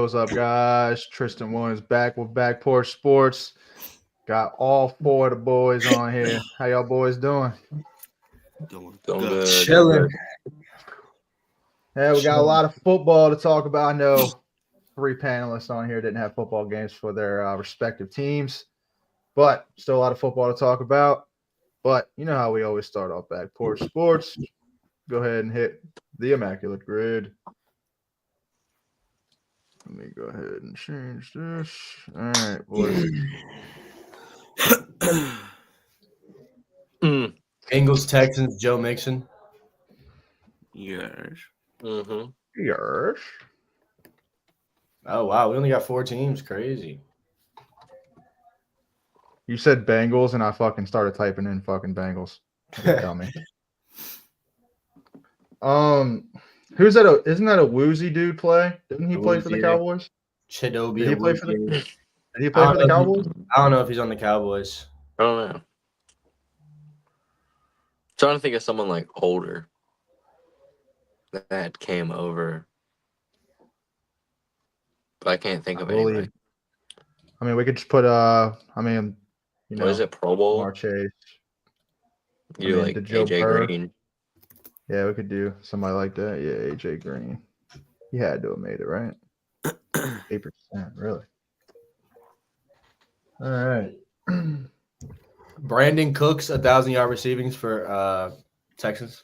what's up, guys? Tristan Williams back with Back Porch Sports. Got all four of the boys on here. How y'all boys doing? Doing good. Chilling. Yeah, we got a lot of football to talk about. I know 3 panelists on here didn't have football games for their respective teams, but still a lot of football to talk about. But you know how we always start off Back Porch Sports. Go ahead and hit the immaculate grid. Let me go ahead and change this. All right, boys. Bengals, Texans, Joe Mixon. Yes. Mm-hmm. Yes. Oh, wow. We only got 4 teams. Crazy. You said Bengals, and I fucking started typing in fucking Bengals. Tell me. Who's that? Isn't that a woozy dude play? Didn't he play for the Cowboys? Chidobe. Did he play for the Cowboys? I don't know if he's on the Cowboys. I don't know. Trying to think of someone like older that came over, but I can't think of anybody. I mean, we could just put What is it? Pro Bowl? Marchese. You like AJ Green? Yeah, we could do somebody like that. Yeah, AJ Green. He had to have made it, right? 8%, really. All right. Brandon Cooks, 1,000-yard receivings for Texans.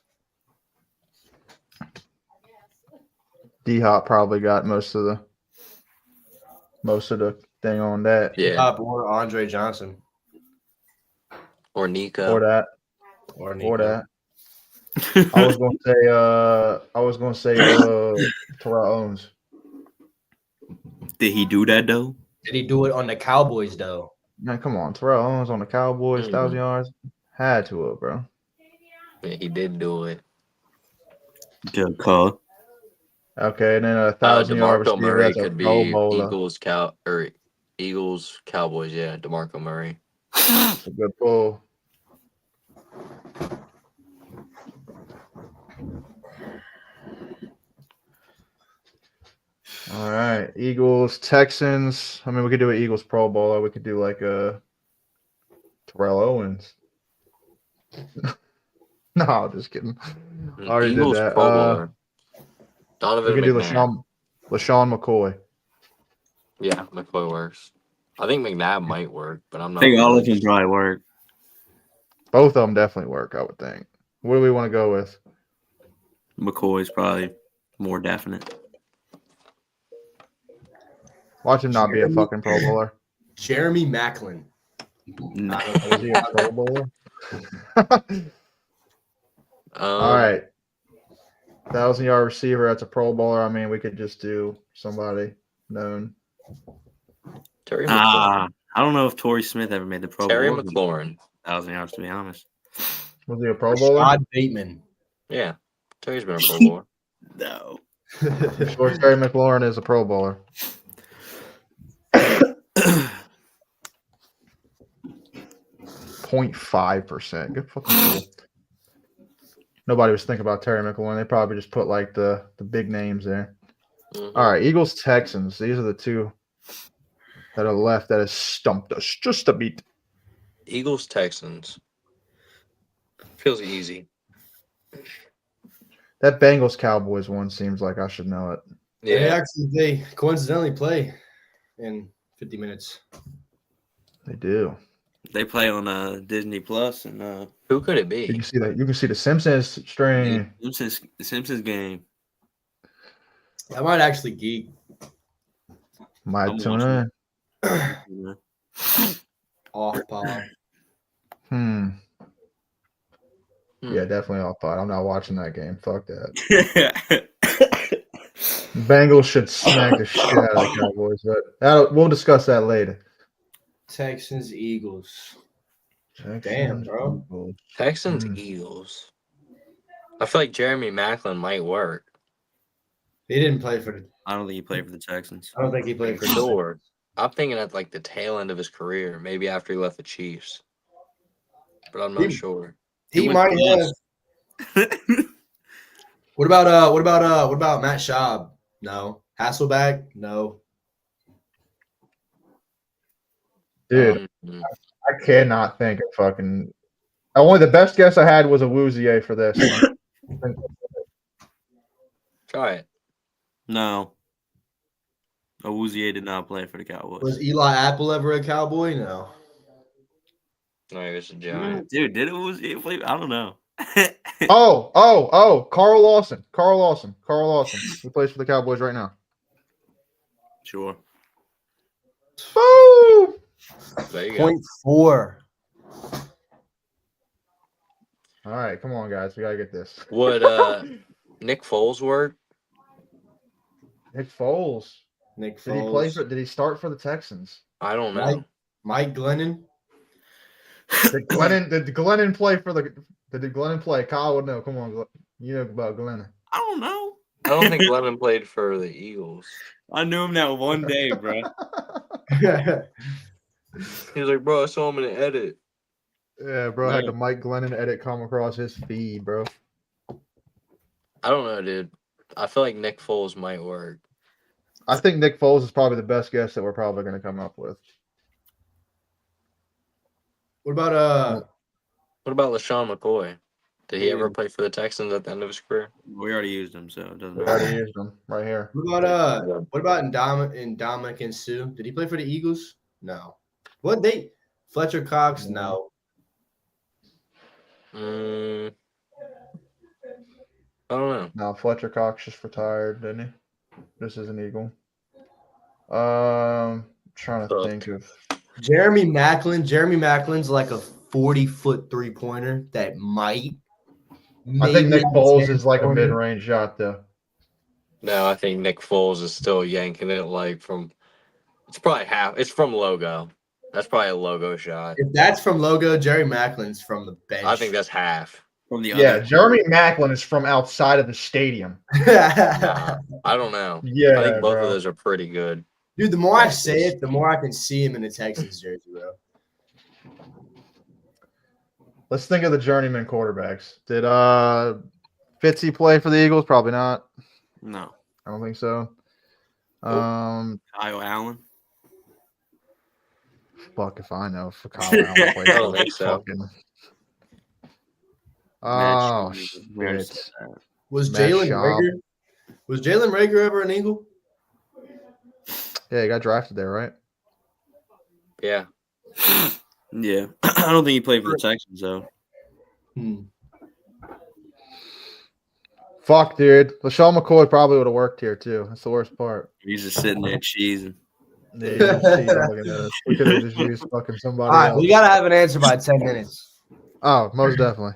D-Hop probably got most of the thing on that. Yeah. Top or Andre Johnson. Or Nico. Or that. Or Nico. Or that. I was gonna say Terrell Owens. Did he do that though? Did he do it on the Cowboys though? Man, come on. Terrell Owens on the Cowboys, 1,000 yards. Had to have, bro. Yeah, he did do it. Good call. Okay, and then 1,000-yard DeMarco receiver. Murray That's could a be Pro Bowler. Eagles, Cowboys. Yeah, DeMarco Murray. That's a good pull. All right, Eagles, Texans. I mean, we could do an Eagles Pro Bowler. We could do like a Terrell Owens. No, just kidding. I already Eagles did that. Pro Bowler. Donovan we could McNabb. do LaShawn McCoy. Yeah, McCoy works. I think McNabb might work, but I'm not. I think all really of them probably work. Both of them definitely work, I would think. What do we want to go with? McCoy's probably more definite. Watch him not be a fucking Pro Bowler. Jeremy Maclin. No. Is he a Pro Bowler? All right. 1,000-yard receiver, that's a Pro Bowler. I mean, we could just do somebody known. Terry McLaurin. I don't know if Torrey Smith ever made the Pro Bowl. Terry McLaurin. 1,000 yards, to be honest. Was he a Pro Bowler? Rashad Bateman. Yeah, Terry's been a Pro Bowler. No. Sure, Terry McLaurin is a Pro Bowler. 0.5%. Good fucking cool. Nobody was thinking about Terry McLaurin. They probably just put like the big names there. Mm-hmm. All right, Eagles, Texans. These are the two that are left that has stumped us just a bit. Eagles, Texans. Feels easy. That Bengals Cowboys one seems like I should know it. Yeah. They coincidentally play in 50 minutes. They do. They play on Disney Plus and Who could it be? You can see that. You can see the Simpsons string. the Simpsons game. I might actually geek. Might I'm tune watching in. Off pod. Yeah, definitely off pod. I'm not watching that game. Fuck that. Bengals should smack the shit out of the Cowboys, but we'll discuss that later. Texans, Eagles. Texans, Damn, bro. Eagles. Texans, Eagles. I feel like Jeremy Maclin might work. He didn't play for the. I don't think he played for the Texans. I don't think he played for the. Sure. I'm thinking at like the tail end of his career, maybe after he left the Chiefs. But I'm not sure. He might have. What about Matt Schaub? No. Hasselbeck? No. Dude, Mm. I cannot think of fucking. Only the best guess I had was a Woozier for this. Try it. No. Awuzie did not play for the Cowboys. Was Eli Apple ever a Cowboy? No. No, he was a Giant. Dude, did Awuzie play? I don't know. Carl Lawson. He plays for the Cowboys right now. Sure. Woo! There you go. 0.4. All right, come on, guys. We gotta get this. Would Nick Foles work? Nick Foles. Nick Did he play Foles. for? Did he start for the Texans? I don't know. Mike Glennon. Did Glennon play for the? Did Glennon play? Kyle would know. Come on, you know about Glennon. I don't know. I don't think Glennon played for the Eagles. I knew him that one day, bro. He was like, bro, I saw him in an edit. Yeah, bro. Had the Mike Glennon edit come across his feed, bro. I don't know, dude. I feel like Nick Foles might work. I think Nick Foles is probably the best guess that we're probably going to come up with. What about What about LaShawn McCoy? Did he ever play for the Texans at the end of his career? We already used him, so it doesn't We matter. already used him right here. what about Ndamukong Suh? Did he play for the Eagles? No. What they Fletcher Cox? No. I don't know. No, Fletcher Cox just retired, didn't he? This is an Eagle. Trying to think of. Jeremy Maclin. Jeremy Maclin's like a 40-foot 3-pointer that might. I think Nick maybe Foles have is like a corner. mid-range shot, though. No, I think Nick Foles is still yanking it like from. It's probably half. It's from logo. That's probably a logo shot. If that's from logo, Jerry Macklin's from the bench. I think that's half. From the Yeah, other. Jeremy Maclin is from outside of the stadium. Nah, I don't know. Yeah, I think both bro. of those are pretty good. Dude, the more I say it, the more I can see him in the Texans jersey, bro. Let's think of the journeyman quarterbacks. Did Fitzy play for the Eagles? Probably not. No. I don't think so. Kyle Allen. Fuck if I know if Kyle Allen played. I don't think so. Fucking... Matt Oh, Schaub. We already shit. said that. Was Matt Jalen Schaub. Rager? Was Jalen Rager ever an Eagle? Yeah, he got drafted there, right? Yeah. Yeah. I don't think he played for the Texans, though. Fuck, dude. LaShawn McCoy probably would have worked here, too. That's the worst part. He's just sitting there cheesing. Yeah, we could have just used fucking somebody All right, else. we gotta have an answer by 10 minutes. Oh, most definitely.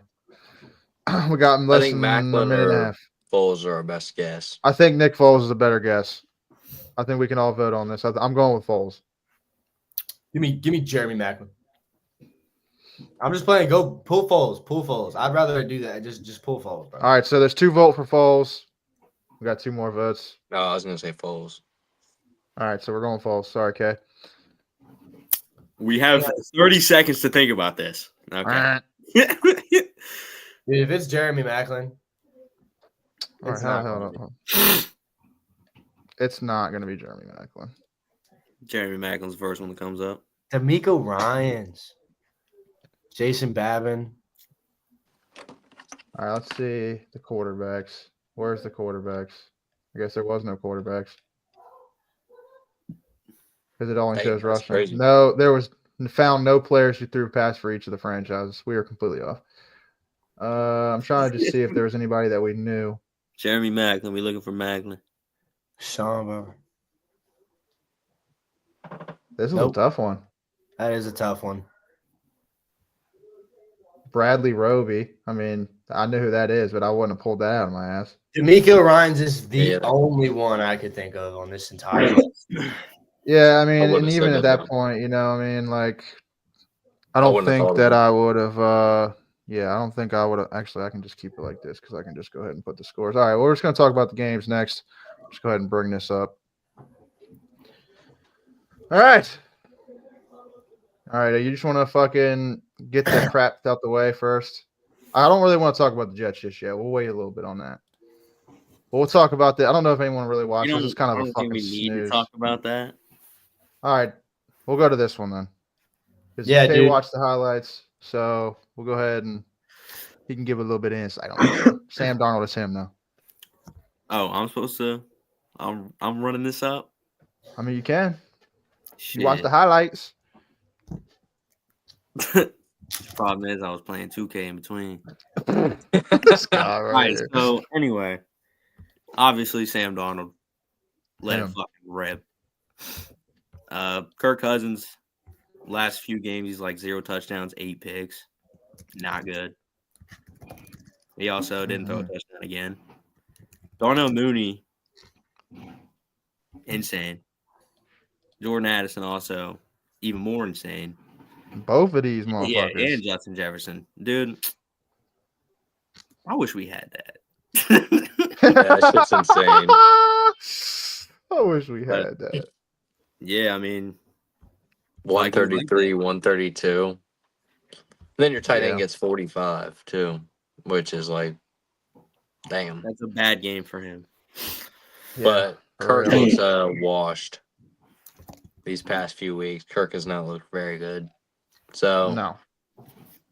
We got him I less think than a Macklin minute and a or half. Foles are our best guess. I think Nick Foles is a better guess. I think we can all vote on this. I'm going with Foles. Give me Jeremy Macklin. I'm just playing. Go pull Foles. I'd rather do that. Just pull Foles, bro. All right, so there's 2 votes for Foles. We got 2 more votes. No, I was gonna say Foles. All right, so we're going Foles. Sorry, Kay. We have 30 seconds to think about this. Okay. Dude, if it's Jeremy Macklin, All right, it's not hold gonna on. It's not going to be Jeremy Macklin. Jeremy Macklin's the first one that comes up. D'Amico Ryans, Jason Babin. All right, let's see the quarterbacks. Where's the quarterbacks? I guess there was no quarterbacks. Because it only Dang, shows that's rushing. crazy. No, there was found no players who threw pass for each of the franchises. We were completely off. I'm trying to just see if there was anybody that we knew. Jeremy Macklin. We looking for Macklin. Sean Bauer. This is Nope. a tough one. That is a tough one. Bradley Roby. I mean, I know who that is, but I wouldn't have pulled that out of my ass. D'Amico Ryans is the Yeah. only one I could think of on this entire. Yeah, I mean, wouldn't and have even said at that that. point, you know, I mean, like, I I don't wouldn't have think thought of that it. I would have. Yeah, I don't think I would have. Actually, I can just keep it like this because I can just go ahead and put the scores. All right, well, we're just going to talk about the games next. Just go ahead and bring this up. All right. You just want to fucking get the crap out the way first. I don't really want to talk about the Jets just yet. We'll wait a little bit on that. But we'll talk about that. I don't know if anyone really watches. It's kind I of a don't think fucking we need snooze. to talk about that. All right, we'll go to this one then. Because Yeah, Kay dude. watched the highlights, so we'll go ahead and he can give a little bit of insight on this one. Sam Darnold is him, though. Oh, I'm supposed to. I'm running this up. I mean, you can. Shit. You watch the highlights. Problem is, I was playing 2K in between. This guy All right right. here. So anyway, obviously Sam Darnold let it Him. fucking rip. Kirk Cousins, last few games, he's like 0 touchdowns, 8 picks. Not good. He also didn't throw a touchdown again. Darnell Mooney, insane. Jordan Addison also even more insane. Both of these Yeah, motherfuckers. and Justin Jefferson. Dude, I wish we had that. That shit's insane. I wish we had that. Yeah, I mean, 133, 132. Then your tight Yeah. end gets 45 too, which is like, damn. that's a bad game for him. Yeah, But for Kirk real. looks washed these past few weeks. Kirk has not looked very good. So No.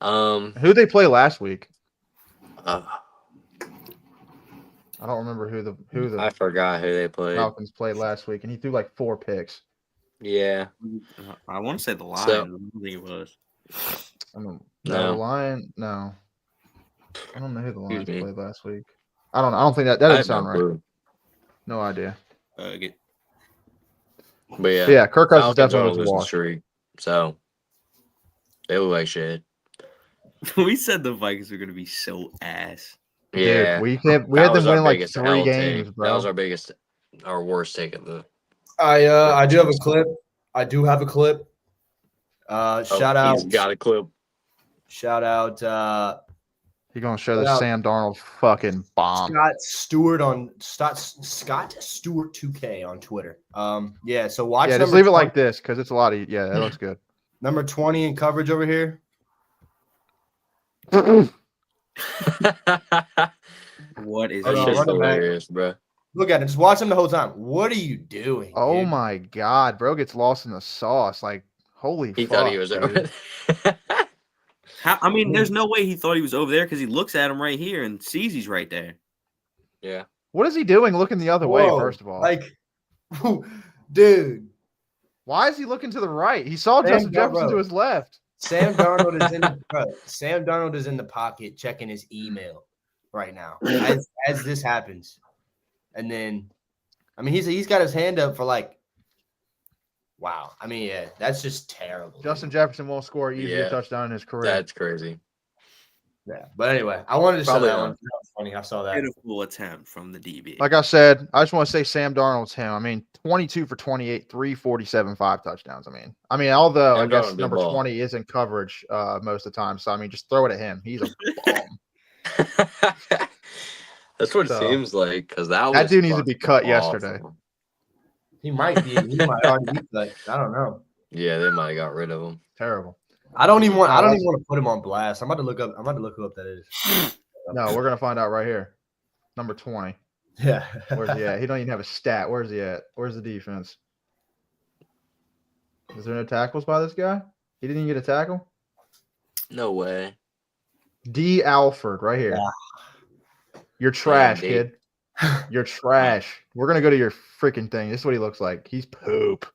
um Who they play last week? uh, I don't remember who the I forgot who they played. Falcons played last week, and he threw like 4 picks. Yeah. I want to say the Lions. So- I don't think it was. I don't No. the Lion. No, I don't know who the Lions me. played last week. I don't think that I doesn't have sound no right. clue. No idea. Get, But yeah, But yeah, Kirk Cousins Falcons on a definitely was losing washed. streak. So they look like shit. we said the Vikings were going to be so ass. Yeah. Dude, we had That them was our winning like biggest 3 L games, take. bro. That was our worst take of the. I do have a clip. Shout out. He's got a clip. Shout out. You're gonna show Shout the out. Sam Darnold fucking bomb. Scott Stewart 2K on Twitter. Yeah. So watch. Yeah, just number leave it 20 like this because it's a lot of. Yeah, that looks good. number 20 in coverage over here. What is Hold That on, shit's run it back. hilarious, bro. Look at it. Just watch him the whole time. What are you doing? Oh dude? my god, bro gets lost in the sauce. Like, holy He fuck. thought he was dude. over. I mean, there's no way he thought he was over there because he looks at him right here and sees he's right there. Yeah. What is he doing looking the other way, Whoa, first of all? like, dude. Why is he looking to the right? He saw Sam Justin Jefferson to Darnold. his left. Sam Darnold is in Sam Darnold is in the pocket checking his email right now as this happens, and then, I mean, he's got his hand up for like, wow. I mean, yeah, that's just terrible. Justin Jefferson won't score easier Yeah. touchdown in his career. That's crazy. Yeah, but anyway, I wanted to show Probably that not. one. That was funny. I saw that. Beautiful attempt from the DB. Like I said, I just want to say Sam Darnold's him. I mean, 22 for 28, 347, 5 touchdowns. I mean, although Sam I guess Darnold did number ball. 20 is in coverage most of the time. So I mean, just throw it at him. He's a bomb. That's what it So, seems like, because that that dude needs to be cut yesterday. He might be. He might already be cut. I don't know. Yeah, they might have got rid of him. Terrible. I don't even want to put him on blast. I'm about to look who up that is. No, we're gonna find out right here. Number 20. Yeah. Where's he at? He don't even have a stat. Where's he at? Where's the defense? Is there no tackles by this guy? He didn't even get a tackle? No way. D. Alford, right here. You're trash, D. kid. You're trash. We're gonna go to your freaking thing. This is what he looks like. He's poop.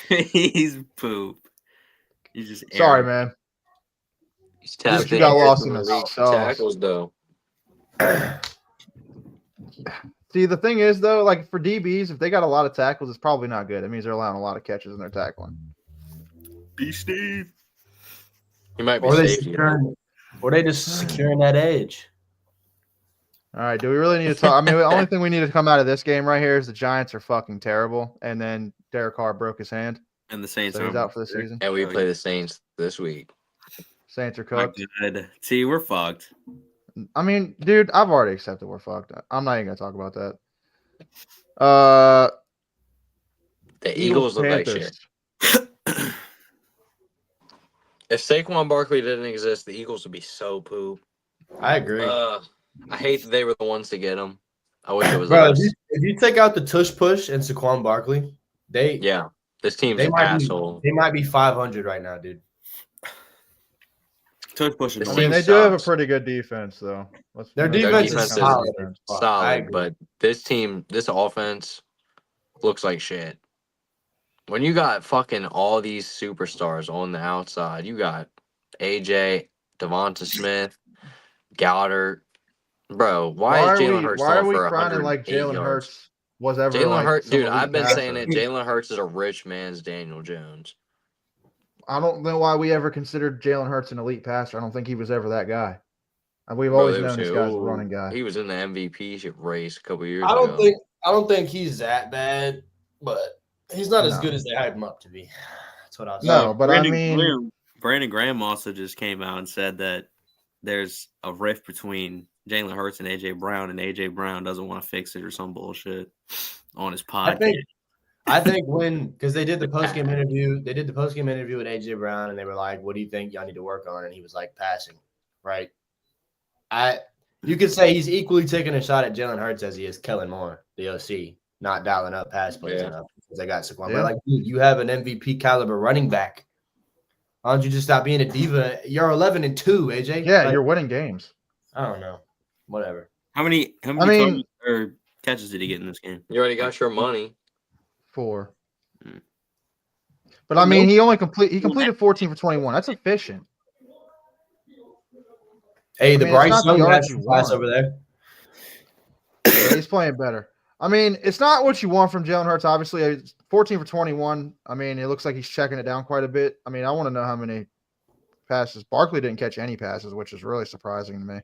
He's poop. He's just Sorry, arrogant. man. He's But tapped you in got here lost for in the elite sauce. tackles, though. See, the thing is, though, like for DBs, if they got a lot of tackles, it's probably not good. It means they're allowing a lot of catches and they're tackling. Be Steve. He might be Or they safety. just securing that edge. All right, do we really need to talk? I mean, the only thing we need to come out of this game right here is the Giants are fucking terrible, and then Derek Carr broke his hand, And the Saints so are he's out for the season. And we Oh, play the Saints this week. Saints are Not cooked. good. See, we're fucked. I mean, dude, I've already accepted we're fucked. I'm not even gonna talk about that. The Eagles look like shit. Panthers. If Saquon Barkley didn't exist, the Eagles would be so poop. I agree. I hate that they were the ones to get him. I wish it was Bro, us. if you take out the tush push and Saquon Barkley, Yeah, this team's they an might asshole. be 500 right now, dude. Tush pushing. This I the mean, team they do have a sucks. pretty good defense, though. Their Their defense is solid. I solid, agree. but this team, this offense looks like shit. When you got fucking all these superstars on the outside, you got AJ, Devonta Smith, Goddard. Bro, why is Jalen Hurts Why are throwing we for crying 108 like Jalen yards? Hurts was ever Jalen like Hurts, some dude, elite I've been saying passer? it. Jalen Hurts is a rich man's Daniel Jones. I don't know why we ever considered Jalen Hurts an elite passer. I don't think he was ever that guy. And we've Bro, always they would known say, this guy's a "Oh, running guy. he was in the MVP race a couple years I ago." don't think he's that bad, but he's not as No. good as they hype him up to be. That's what I'll say. No, but I mean, Brandon Graham also just came out and said that there's a rift between Jalen Hurts and AJ Brown, and AJ Brown doesn't want to fix it or some bullshit on his podcast. I think because they did the post-game interview, with AJ Brown, and they were like, "What do you think y'all need to work on?" And he was like, "Passing." Right? You could say he's equally taking a shot at Jalen Hurts as he is Kellen Moore, the OC, not dialing up pass plays enough because they got Saquon. Yeah. But like, dude, you have an MVP caliber running back. Why don't you just stop being a diva? You're 11-2, AJ. yeah, Like, you're winning games. I don't know. Whatever. How many targets or catches did he get in this game? You already got your money. 4. Mm. But I mean, he completed 14 for 21. That's efficient. Hey, I the mean, Bryce it's not the Young yards has you class want. over there. Yeah, he's playing better. I mean, it's not what you want from Jalen Hurts. Obviously, it's 14 for 21. I mean, it looks like he's checking it down quite a bit. I mean, I want to know how many passes. Barkley didn't catch any passes, which is really surprising to me.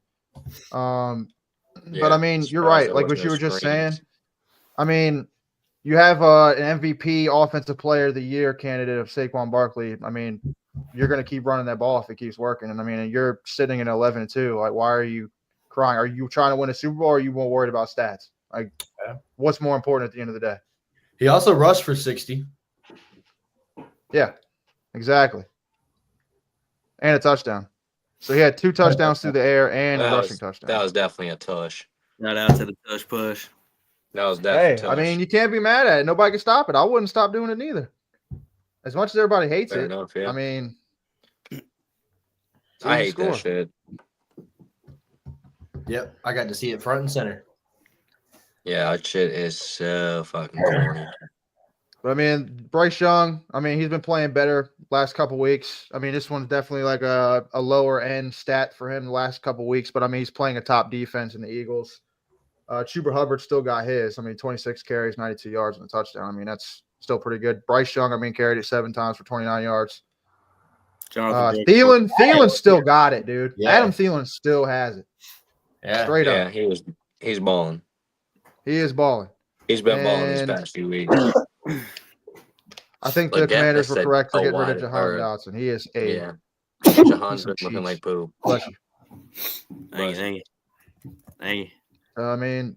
But I mean, you're right. Like what you were just saying. I mean, you have an MVP Offensive Player of the Year candidate of Saquon Barkley. I mean, you're going to keep running that ball if it keeps working. And I mean, you're sitting at 11-2. Like, why are you crying? Are you trying to win a Super Bowl, or are you more worried about stats? Like, what's more important at the end of the day? He also rushed for 60. Yeah, exactly. And a touchdown. So he had 2 touchdowns through the air and a rushing touchdown. That was definitely a tush. Shout out to the tush push. That was definitely Hey, tush. I mean, you can't be mad at it. Nobody can stop it. I wouldn't stop doing it neither. As much as everybody hates Fair it, enough, yeah. I mean, I hate that shit. Yep, I got to see it front and center. Yeah, that shit is so fucking corny. But I mean, Bryce Young, I mean, he's been playing better last couple weeks. I mean, this one's definitely like a lower end stat for him the last couple weeks, but I mean, he's playing a top defense in the Eagles. Chuba Hubbard still got his. I mean, 26 carries, 92 yards and a touchdown. I mean, that's still pretty good. Bryce Young, I mean, carried it 7 times for 29 yards. Thielen still got it, dude. Yeah. Adam Thielen still has it. Yeah. Straight Yeah, up. he's balling. He is balling. He's been balling these And- past few weeks. I think Like the Commanders Getta were said, correct for getting rid of wide, Jahan or- Dotson. He is a Yeah. Jahan's some been looking cheeks. like poop. bless you. Thank you. I mean,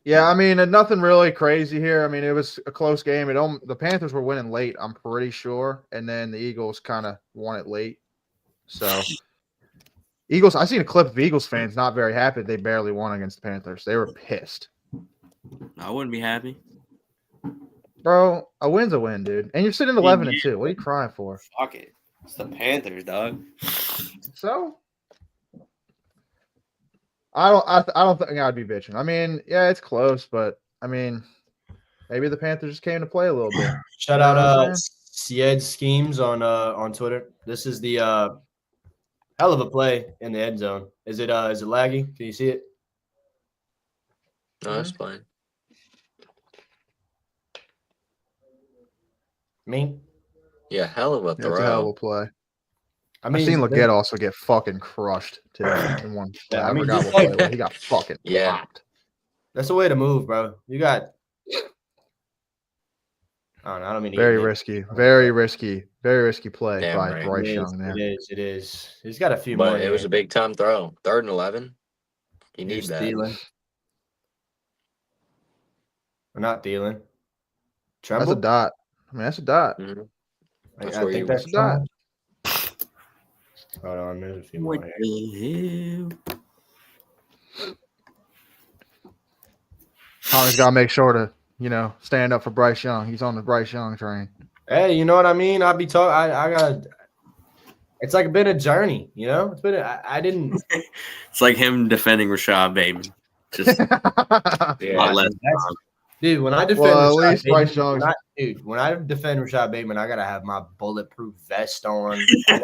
yeah, I mean, nothing really crazy here. I mean, it was a close game. The Panthers were winning late, I'm pretty sure, and then the Eagles kind of won it late. So, Eagles. I seen a clip of Eagles fans not very happy they barely won against the Panthers. They were pissed, I wouldn't be happy. bro. A win's a win, dude. And you're sitting 11-2. What are you crying for? Fuck it. It's the Panthers, dog. So, I don't think I'd be bitching. I mean, yeah, it's close, but I mean, maybe the Panthers just came to play a little bit. Shout You know what I'm out Sied Schemes on Twitter. This is the hell of a play in the end zone. Is it laggy? Can you see it? No, that's fine. Me? Yeah, hell of a That's a hell of a throw. play. I I mean, seen Leggett also get fucking crushed today in one. Yeah, I I mean, forgot just what like- play. He got fucking Yeah. popped. that's the way to move, bro. You got. I don't know. I don't mean to Very get- risky play Damn by right. Bryce It is, Young there. It is. He's got a few more. But it was here. a big time throw. 3rd and 11. You need Here's that. Thielen. Or not Thielen. That's Tremble. a dot. I mean, that's a dot. Mhm. I That's where think you- that's That's a dot. Hold on, there's a few more What here. the hell? Tommy's got to make sure to, stand up for Bryce Young. He's on the Bryce Young train. Hey, you know what I mean? I It's like been a journey, you know. It's been. I didn't. It's like him defending Rashad Bateman. Just a lot less. Dude, when I defend Well, at Rashad least Bateman, Bryce Young's. when I defend Rashad Bateman, I gotta have my bulletproof vest on. I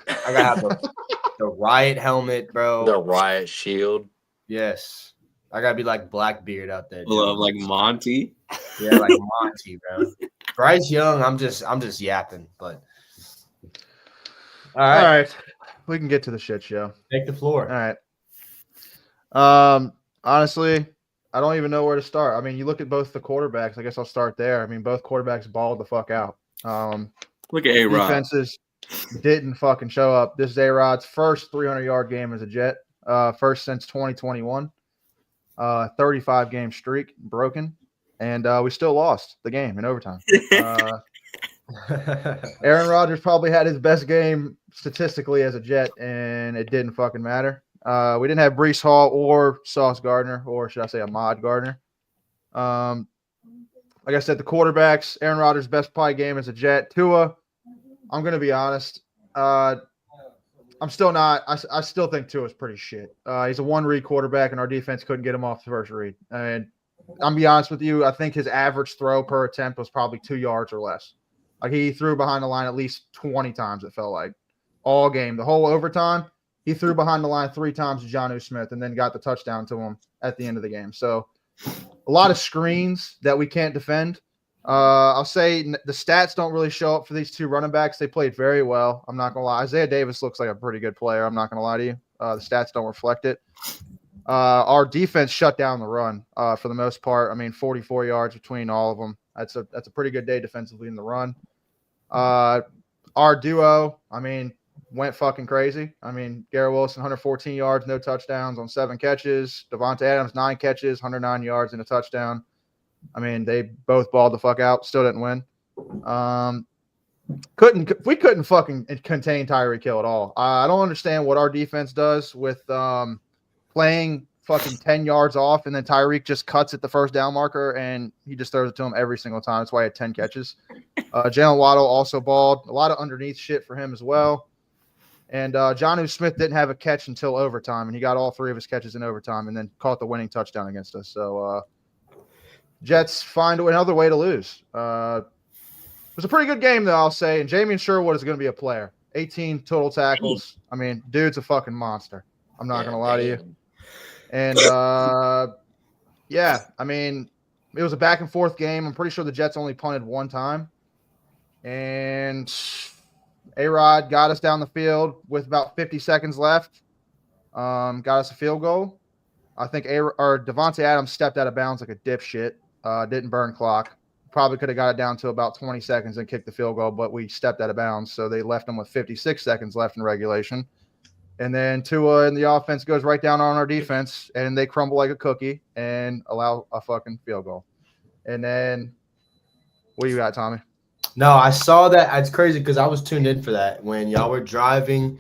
gotta have the riot helmet, bro. The riot shield. Yes, I gotta be like Blackbeard out there. Love like Monty. Yeah, like Monty, bro. Bryce Young, I'm just yapping, but all right, We can get to the shit show. take the floor. All right. Honestly, I don't even know where to start. I mean, you look at both the quarterbacks. I guess I'll start there. I mean, both quarterbacks balled the fuck out. Look at A-Rod. Defenses didn't fucking show up. This is A-Rod's first 300-yard game as a Jet, first since 2021. 35-game streak broken, and we still lost the game in overtime. Aaron Rodgers probably had his best game statistically as a Jet, and it didn't fucking matter. We didn't have Breece Hall or Sauce Gardner, or should I say Ahmad Gardner. Like I said, the quarterbacks, Aaron Rodgers' best probably game as a Jet. Tua, I'm going to be honest. I'm still not – I still think Tua's pretty shit. He's a one-read quarterback, and our defense couldn't get him off the first read. And I'm going to be honest with you, I think his average throw per attempt was probably 2 yards or less. Like, he threw behind the line at least 20 times, it felt like, all game. The whole overtime, he threw behind the line 3 times to Jonnu Smith and then got the touchdown to him at the end of the game. So, a lot of screens that we can't defend. I'll say the stats don't really show up for these 2 running backs. They played very well. I'm not going to lie. Isaiah Davis looks like a pretty good player. I'm not going to lie to you. The stats don't reflect it. Our defense shut down the run for the most part. I mean, 44 yards between all of them. That's a pretty good day defensively in the run. Our duo, I mean, went fucking crazy. I mean, Garrett Wilson, 114 yards, no touchdowns on 7 catches. Devontae Adams, 9 catches, 109 yards and a touchdown. I mean, they both balled the fuck out. Still didn't win. We couldn't fucking contain Tyreek Hill at all. I don't understand what our defense does with playing fucking 10 yards off, and then Tyreek just cuts at the first down marker, and he just throws it to him every single time. That's why he had 10 catches. Jalen Waddle also balled. A lot of underneath shit for him as well. And Jonnu Smith didn't have a catch until overtime, and he got all 3 of his catches in overtime and then caught the winning touchdown against us. So, Jets find another way to lose. It was a pretty good game, though, I'll say. And Jamie Sherwood is going to be a player. 18 total tackles. I mean, dude's a fucking monster. I'm not going to lie to you. And, yeah, I mean, it was a back-and-forth game. I'm pretty sure the Jets only punted 1 time. And A-Rod got us down the field with about 50 seconds left. Got us a field goal. I think Devontae Adams stepped out of bounds like a dipshit. Didn't burn clock. Probably could have got it down to about 20 seconds and kicked the field goal, but we stepped out of bounds. So they left them with 56 seconds left in regulation. And then Tua and the offense goes right down on our defense, and they crumble like a cookie and allow a fucking field goal. And then what you got, Tommy? No, I saw that. It's crazy because I was tuned in for that when y'all were driving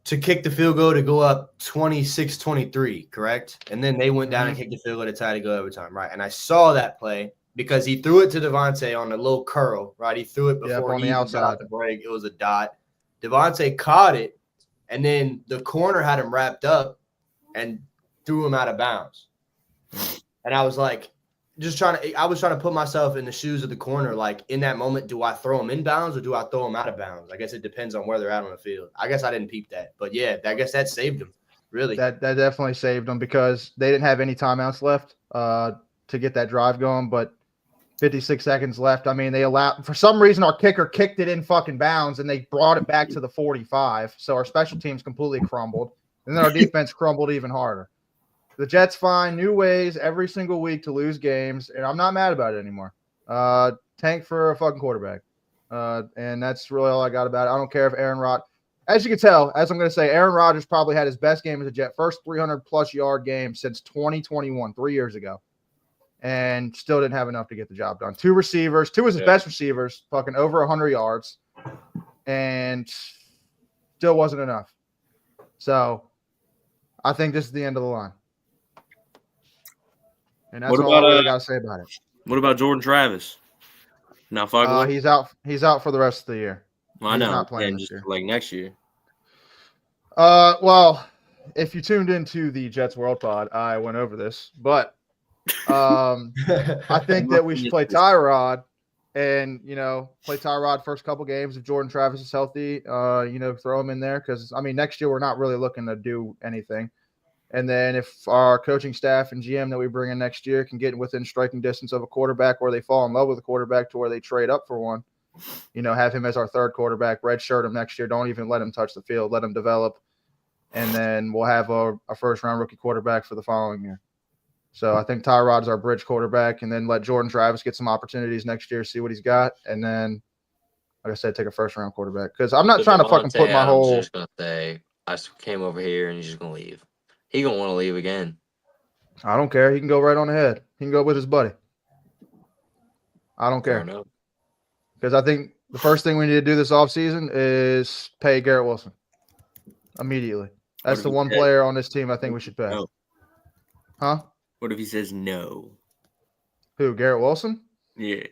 to kick the field goal to go up 26-23, correct? And then they went down and kicked the field goal to tie to go overtime, right? And I saw that play because he threw it to Devontae on a little curl, right? He threw it before he got the break. It was a dot. Devontae caught it, and then the corner had him wrapped up and threw him out of bounds. And I was like, I was trying to put myself in the shoes of the corner. Like, in that moment, do I throw him in bounds or do I throw him out of bounds? I guess it depends on where they're at on the field. I guess I didn't peep that. But, yeah, I guess that saved him, really. That definitely saved them because they didn't have any timeouts left to get that drive going. But 56 seconds left. I mean, they allowed – for some reason, our kicker kicked it in fucking bounds, and they brought it back to the 45. So our special teams completely crumbled. And then our defense crumbled even harder. The Jets find new ways every single week to lose games, and I'm not mad about it anymore. Tank for a fucking quarterback. And that's really all I got about it. I don't care if Aaron Rodgers – as you can tell, as I'm going to say, Aaron Rodgers probably had his best game as a Jet, first 300-plus yard game since 2021, 3 years ago, and still didn't have enough to get the job done. 2 receivers, 2 of his best receivers, fucking over 100 yards, and still wasn't enough. So I think this is the end of the line. And that's all I really got to say about it. What about Jordan Travis? Now, he's out for the rest of the year. Well, I He's know. not playing And this just year. like next year. Well, if you tuned into the Jets World Pod, I went over this, but I think that we should play Tyrod and, play Tyrod first couple games if Jordan Travis is healthy, throw him in there because, next year we're not really looking to do anything. And then if our coaching staff and GM that we bring in next year can get within striking distance of a quarterback or they fall in love with a quarterback to where they trade up for one, have him as our third quarterback, redshirt him next year. Don't even let him touch the field. Let him develop. And then we'll have a first-round rookie quarterback for the following year. So I think Tyrod's our bridge quarterback, and then let Jordan Travis get some opportunities next year, see what he's got, and then, like I said, take a first-round quarterback. Because I'm not trying to fucking put my whole – just going to say, I came over here and he's just going to leave. He going to want to leave again. I don't care. He can go right on ahead. He can go with his buddy. I don't care. Because I think the first thing we need to do this offseason is pay Garrett Wilson immediately. That's the one player on this team I think we should pay. No. Huh? What if he says no? Who, Garrett Wilson? Yeah.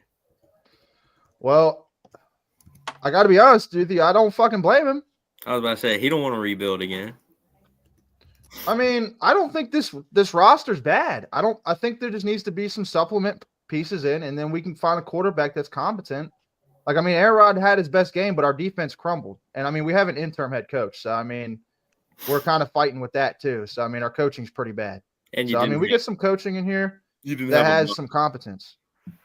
Well, I got to be honest, dude. I don't fucking blame him. I was about to say, he don't want to rebuild again. I don't think this roster's bad. I think there just needs to be some supplement pieces in, and then we can find a quarterback that's competent. Like, Aaron Rod had his best game, but our defense crumbled. And, we have an interim head coach. So, we're kind of fighting with that too. So, our coaching's pretty bad. And we get some coaching in here that has some competence.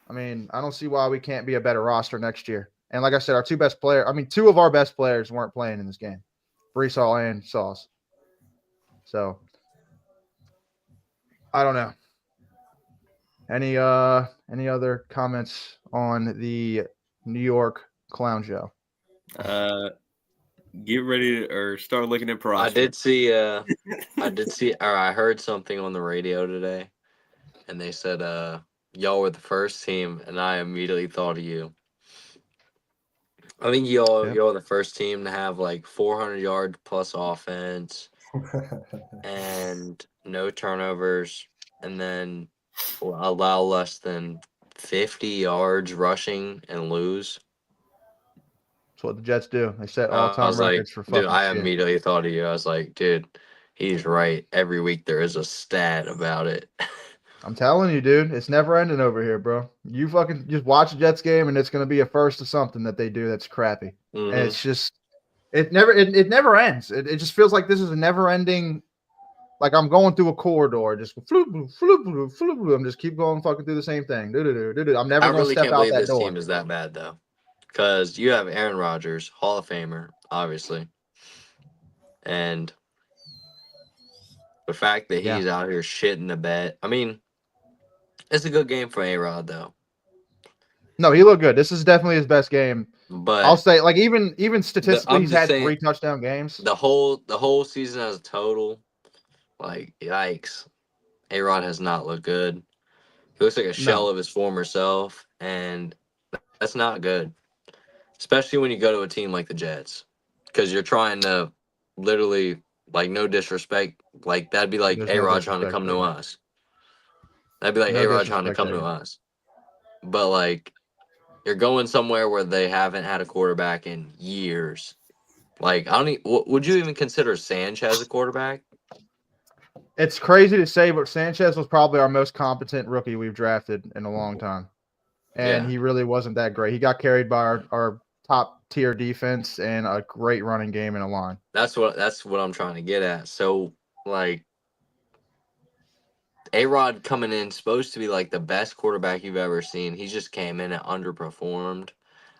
I don't see why we can't be a better roster next year. And like I said, our two best players, two of our best players weren't playing in this game, Brees Hall and Sauce. So, I don't know. Any other comments on the New York Clown Show? Get ready or start looking at prospects. I heard something on the radio today, and they said, y'all were the first team, and I immediately thought of you. I think y'all are the first team to have like 400 yard plus offense and no turnovers, and then allow less than 50 yards rushing and lose. That's what the Jets do. They set all-time records for fucking dude, I shit. immediately thought of you. I was like, dude, he's right. Every week there is a stat about it. I'm telling you, dude, it's never ending over here, bro. You fucking just watch a Jets game, and it's going to be a first to something that they do that's crappy. Mm-hmm. And it's just it never ends. It just feels like this is a never-ending. Like I'm going through a corridor, just floop, floop, floop, floop. I'm just keep going fucking through the same thing. I'm never going to step out that door. I really can't believe this team is that bad, though. Because you have Aaron Rodgers, Hall of Famer, obviously. And the fact that he's out here shitting the bed. It's a good game for A-Rod, though. No, he looked good. This is definitely his best game. But I'll say, like, even statistically, he's had 3 touchdown games. The whole season as a total, like, yikes. A-Rod has not looked good. He looks like a shell of his former self, and that's not good. Especially when you go to a team like the Jets. Because you're trying to literally, like, no disrespect. Like, that'd be like A-Rod trying to come to us. That'd be like A-Rod trying to come to us. But, like, you're going somewhere where they haven't had a quarterback in years. Like, would you even consider Sanchez a quarterback? It's crazy to say, but Sanchez was probably our most competent rookie we've drafted in a long time. And he really wasn't that great. He got carried by our top tier defense and a great running game in a line. That's what I'm trying to get at. So, like, A-Rod coming in supposed to be like the best quarterback you've ever seen. He just came in and underperformed.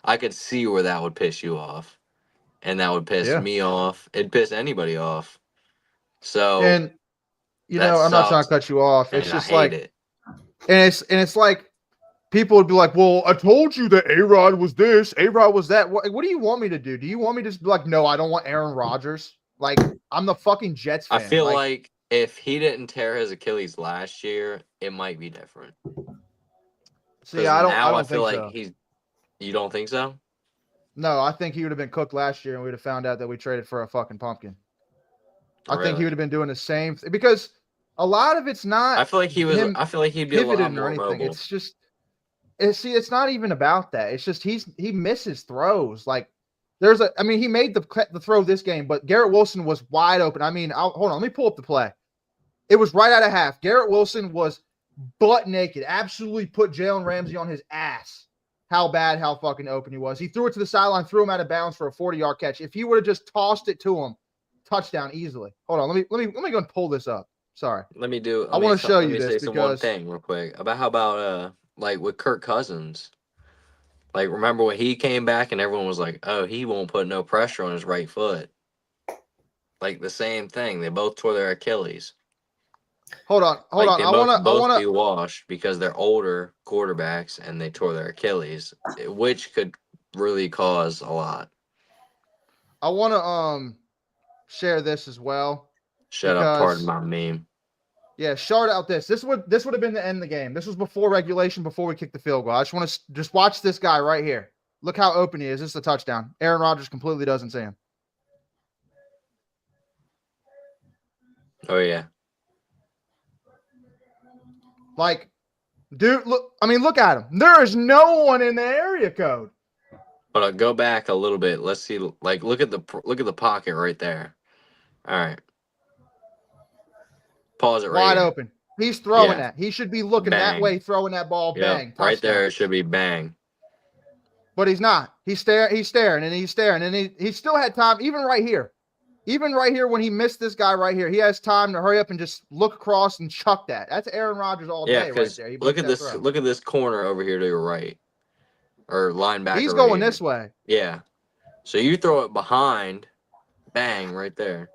I could see where that would piss you off, and that would piss me off. It'd piss anybody off. So, and I'm not trying to cut you off. It's just like, and it's like. People would be like, well, I told you that A-Rod was this, A-Rod was that. What do you want me to do? Do you want me to just be like, no, I don't want Aaron Rodgers? Like, I'm the fucking Jets fan. I feel like if he didn't tear his Achilles last year, it might be different. See, I don't feel like you don't think so? No, I think he would have been cooked last year and we'd have found out that we traded for a fucking pumpkin. I think he would have been doing the same thing because a lot of it's not. I feel like he'd be a lot more mobile. It's just. It's not even about that. It's just he misses throws. Like he made the throw this game, but Garrett Wilson was wide open. I mean, hold on, let me pull up the play. It was right out of half. Garrett Wilson was butt naked, absolutely put Jalen Ramsey on his ass. How fucking open he was. He threw it to the sideline, threw him out of bounds for a 40-yard catch. If he would have just tossed it to him, touchdown easily. Hold on, let me go and pull this up. Sorry. Let me do. I want to show you this say one because thing real quick about like with Kirk Cousins. Like, remember when he came back and everyone was like, "Oh, he won't put no pressure on his right foot." Like the same thing. They both tore their Achilles. Hold on. They I want to be washed because they're older quarterbacks and they tore their Achilles, which could really cause a lot. I want to share this as well. Shut up, pardon my meme. Yeah, shout out this. This would have been the end of the game. This was before regulation, before we kicked the field goal. I just want to just watch this guy right here. Look how open he is. This is a touchdown. Aaron Rodgers completely doesn't see him. Oh yeah. Like, dude, look at him. There is no one in the area code. But go back a little bit. Let's see. Like, look at the pocket right there. All right. Pause it right Wide here. Open. He's throwing that. He should be looking that way, throwing that ball. Yep. Bang. Right Touchdown. there, it should be bang. But he's not. He's staring, and he still had time, even right here. Even right here when he missed this guy right here, he has time to hurry up and just look across and chuck that. That's Aaron Rodgers all day right there. Look at this. Look at this corner over here to your right, or linebacker. He's going this way. Yeah. So you throw it behind, bang, right there.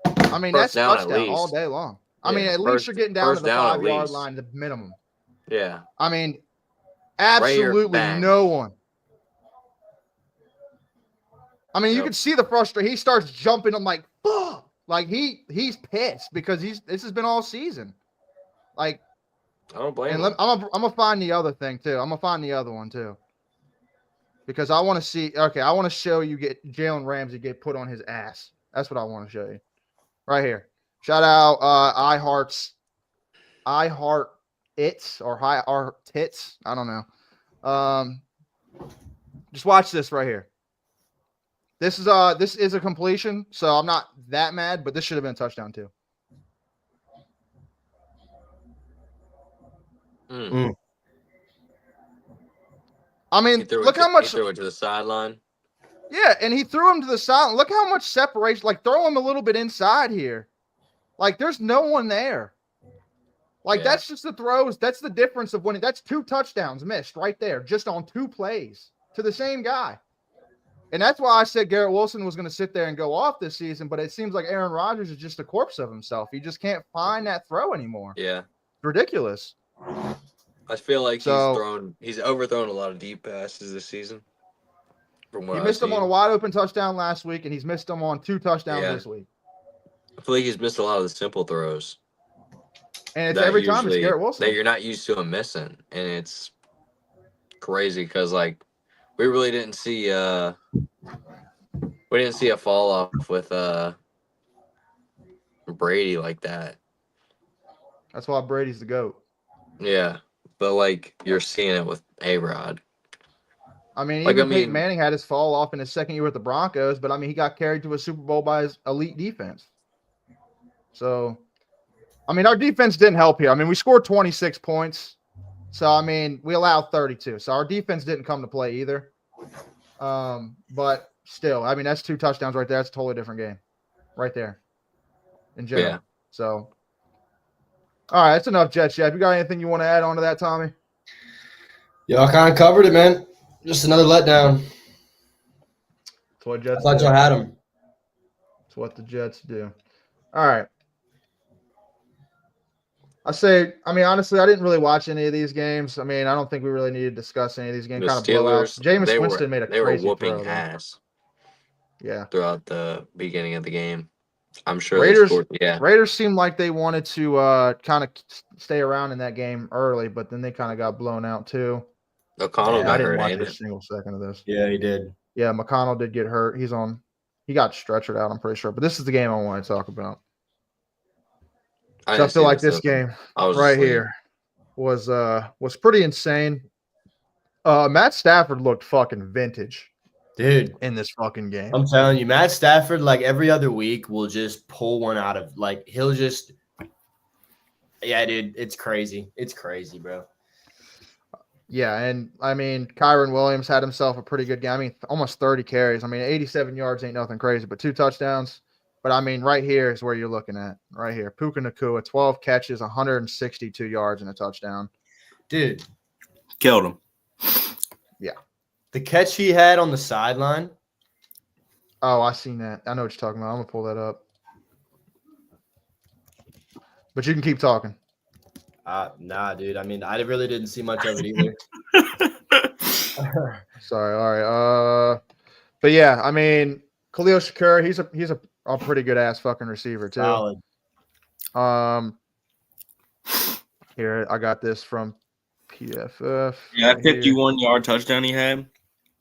I mean, that's touchdown all day long. I mean, at least you're getting down to the 5-yard line, the minimum. Yeah. I mean, absolutely no one. I mean, you can see the frustration. He starts jumping. I'm like, fuck. Like he's pissed because this has been all season. Like, I don't blame him. I'm gonna find the other thing too. I'm gonna find the other one too. Because I want to see. Okay, I want to show you get Jalen Ramsey get put on his ass. That's what I want to show you. Right here. Shout out iHeart It's or High Art Tits. I don't know. Just watch this right here. This is a completion, so I'm not that mad, but this should have been a touchdown too. I mean, look how much he threw it to the sideline. Yeah, and he threw him to the sideline. Look how much separation. Like, throw him a little bit inside here. Like, there's no one there. Like, that's just the throws. That's the difference of winning. That's 2 touchdowns missed right there, just on 2 plays to the same guy. And that's why I said Garrett Wilson was going to sit there and go off this season, but it seems like Aaron Rodgers is just a corpse of himself. He just can't find that throw anymore. Yeah. It's ridiculous. I feel like he's overthrown a lot of deep passes this season. He missed them on a wide open touchdown last week, and he's missed them on 2 touchdowns this week. I feel like he's missed a lot of the simple throws. And it's every time it's Garrett Wilson. That you're not used to him missing. And it's crazy because, like, we really didn't see a fall off with Brady like that. That's why Brady's the GOAT. Yeah. But, like, you're seeing it with A-Rod. I mean, even Peyton Manning had his fall off in his second year with the Broncos, but, I mean, he got carried to a Super Bowl by his elite defense. So, I mean, our defense didn't help here. I mean, we scored 26 points. So, I mean, we allowed 32. So, our defense didn't come to play either. But still, I mean, that's 2 touchdowns right there. That's a totally different game right there in general. Yeah. So, all right, that's enough Jets chat. You got anything you want to add on to that, Tommy? Y'all kind of covered it, man. Just another letdown. That's what Jets I thought y'all had them. That's what the Jets do. All right. I mean, honestly, I didn't really watch any of these games. I mean, I don't think we really need to discuss any of these games. The kind of Steelers, blowouts. Jameis Winston made a crazy They were whooping throw, ass. Yeah. Throughout the beginning of the game. I'm sure Raiders seemed like they wanted to kind of stay around in that game early, but then they kind of got blown out too. O'Connell got hurt. I didn't watch a single second of this. Yeah, he did. Yeah, McConnell did get hurt. He got stretchered out, I'm pretty sure. But this is the game I want to talk about. I feel like this game right here was pretty insane. Matt Stafford looked fucking vintage. Dude, in this fucking game. I'm telling you, Matt Stafford, like every other week, will just pull one out of he'll just. Yeah, dude, it's crazy. It's crazy, bro. Yeah, and I mean, Kyron Williams had himself a pretty good game. I mean, almost 30 carries. I mean, 87 yards ain't nothing crazy, but 2 touchdowns. But I mean, right here is where you're looking at. Right here. Puka Nacua, 12 catches, 162 yards, and a touchdown. Dude. Killed him. Yeah. The catch he had on the sideline. Oh, I seen that. I know what you're talking about. I'm going to pull that up. But you can keep talking. Nah, dude. I mean, I really didn't see much of it either. Sorry. All right. But yeah, I mean, Khalil Shakur, he's a pretty good ass fucking receiver too. Solid. Here I got this from PFF. Yeah, that 51-yard touchdown he had,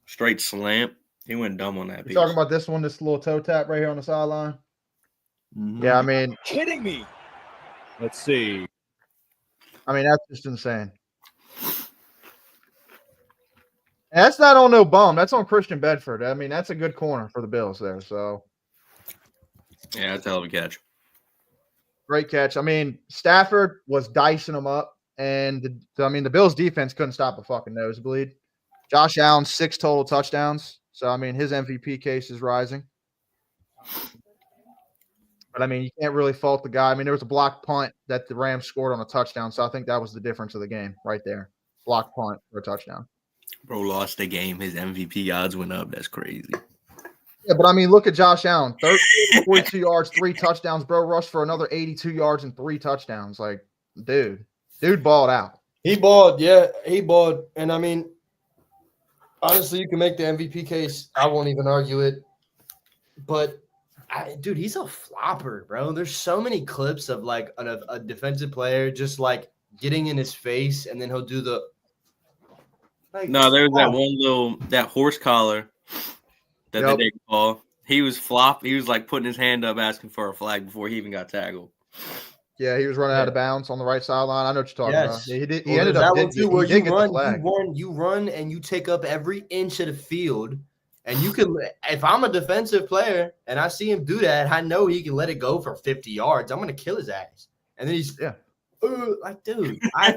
straight slant. He went dumb on that. You talking about this one, this little toe tap right here on the sideline? Mm-hmm. Yeah, I mean, kidding me. Let's see. I mean, that's just insane. And that's not on no bum. That's on Christian Bedford. I mean, that's a good corner for the Bills there. So, yeah, that's a hell of a catch. Great catch. I mean, Stafford was dicing them up, and the Bills' defense couldn't stop a fucking nosebleed. Josh Allen, 6 total touchdowns. So, I mean, his MVP case is rising. But, I mean, you can't really fault the guy. I mean, there was a blocked punt that the Rams scored on a touchdown, so I think that was the difference of the game right there. Blocked punt for a touchdown. Bro lost the game. His MVP odds went up. That's crazy. Yeah, but, I mean, look at Josh Allen. 42 yards, 3 touchdowns. Bro rushed for another 82 yards and 3 touchdowns. Like, dude balled out. He balled, yeah. He balled. And, I mean, honestly, you can make the MVP case. I won't even argue it. But, dude, he's a flopper, bro. There's so many clips of, like, a defensive player just, like, getting in his face, and then he'll do the – no, there's that one that horse collar that they didn't call. He was He was like putting his hand up asking for a flag before he even got tackled. Yeah, he was running out of bounds on the right sideline. I know what you're talking about. Yeah, he ended up where you run and you take up every inch of the field, and you can. If I'm a defensive player and I see him do that, I know he can let it go for 50 yards. I'm gonna kill his ass, and then he's like, dude, I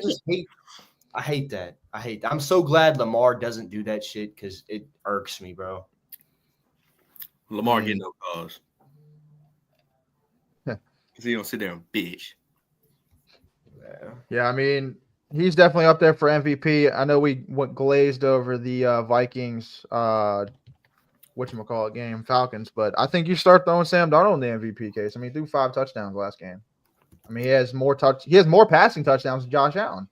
hate that. I'm so glad Lamar doesn't do that shit because it irks me, bro. Lamar getting no calls. Because he don't sit there and bitch. Yeah, I mean, he's definitely up there for MVP. I know we went glazed over the Vikings, whatchamacallit game, Falcons, but I think you start throwing Sam Darnold in the MVP case. I mean, he threw 5 touchdowns last game. I mean, he has more passing touchdowns than Josh Allen.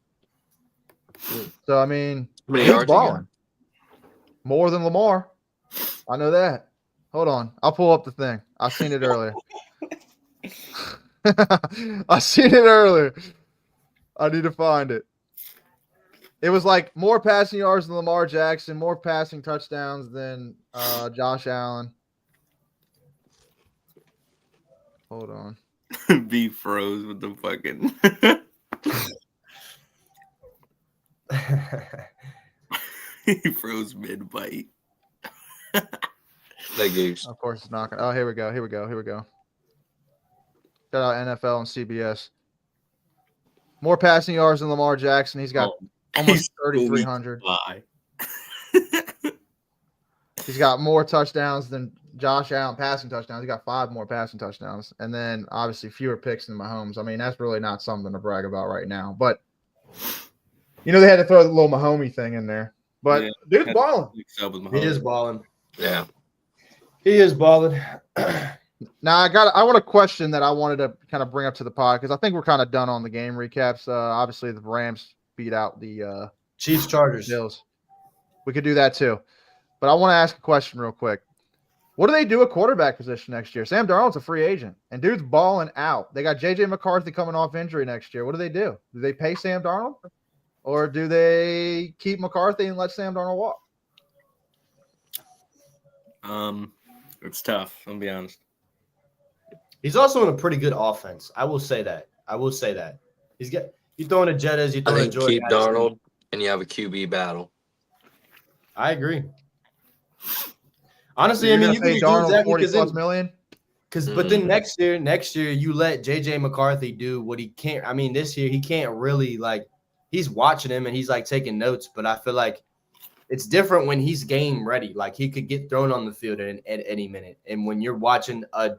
So, I mean, he's balling. More than Lamar. I know that. Hold on. I'll pull up the thing. I seen it earlier. I need to find it. It was like more passing yards than Lamar Jackson, more passing touchdowns than Josh Allen. Hold on. B froze with the fucking. He froze mid bite. That goose. Of course, it's not. Oh, here we go. Shout out NFL and CBS. More passing yards than Lamar Jackson. He's got almost 3,300. He's got more touchdowns than Josh Allen, passing touchdowns. He got 5 more passing touchdowns. And then, obviously, fewer picks than Mahomes. I mean, that's really not something to brag about right now. But, they had to throw the little Mahomey thing in there. But, dude's balling. He is balling. Yeah. He is balling. Now, I want a question that I wanted to kind of bring up to the pod because I think we're kind of done on the game recaps. Obviously, the Rams beat out the Chiefs Chargers. Bills. We could do that too. But I want to ask a question real quick. What do they do at quarterback position next year? Sam Darnold's a free agent, and dude's balling out. They got J.J. McCarthy coming off injury next year. What do they do? Do they pay Sam Darnold? Or do they keep McCarthy and let Sam Darnold walk? It's tough. I'm gonna be honest. He's also in a pretty good offense. I will say that. He's throwing a Jettas. You throwing a Jordan. Keep Darnold, and you have a QB battle. I agree. Honestly, You're I mean, gonna you can pay include Darnold that 40 because plus then, million. but then next year you let JJ McCarthy do what he can't. I mean, this year he can't really like. He's watching him and he's like taking notes, but I feel like it's different when he's game ready. Like he could get thrown on the field at any minute, and when you're watching a